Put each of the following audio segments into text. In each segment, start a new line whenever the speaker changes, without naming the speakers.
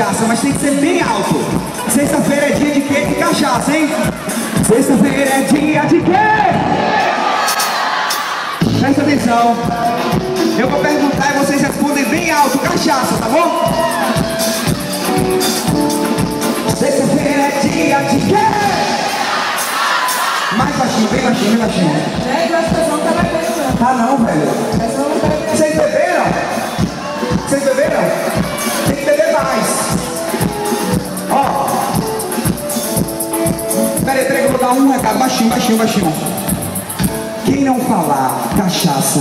cachaça, mas tem que ser bem alto. Sexta-feira é dia de quê? De cachaça, hein? Sexta-feira é dia de quê? Presta atenção. Eu vou perguntar e vocês respondem bem alto. Cachaça, tá bom? Sexta-feira é dia de quê? Mais baixinho, bem baixinho, bem baixinho.
Eu acho que eu não tava pensando.
Ah não, velho. Vocês beberam? Vocês beberam? Tem que beber mais. Ó. Peraí, que eu vou dar um recado. Baixinho, baixinho, baixinho. Quem não falar cachaça,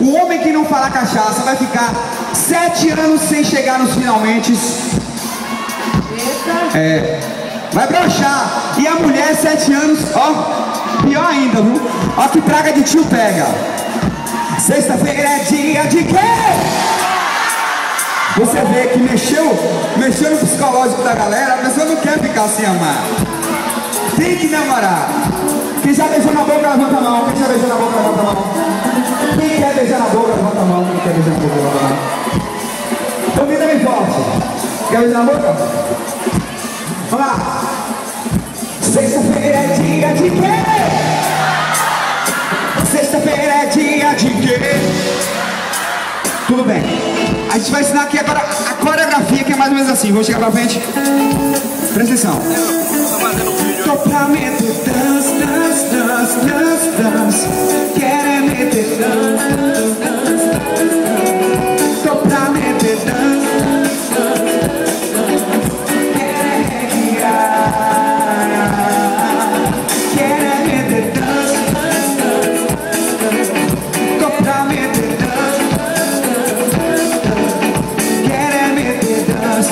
o homem que não falar cachaça vai ficar 7 anos sem chegar nos finalmente. É. Vai broxar. E a mulher 7 anos, ó, pior ainda, viu? Ó que praga de tio pega. Sexta-feira é dia de quê? Você vê que mexeu no psicológico da galera, a pessoa não quer ficar sem amar. Tem que namorar. Quem já beijou na boca, levanta a mão. Quem já beijou na boca, levanta a mão. Quem quer beijar na boca, levanta a mão. Quem quer beijar na boca, levanta a mão. Comida bem forte. Quer beijar na boca? Vamos lá. Sexta-feira é dia de quê? Sexta-feira é dia de quê? Tudo bem. A gente vai ensinar aqui agora a coreografia, que é mais ou menos assim. Vou chegar pra frente. Presta atenção. Tô pra meter dance, dance, dance, dance, dance. Quero meter dance, dance, dance, dance. Tô pra meter dance, dance, dance. Quero guiar. Quero meter dance, dance, dance. Tô pra meter dance, dance, dance. Quero meter dance,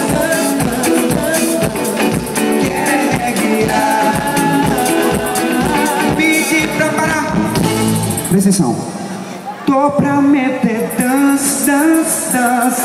presta atenção. Tô pra meter dance, dance, dance.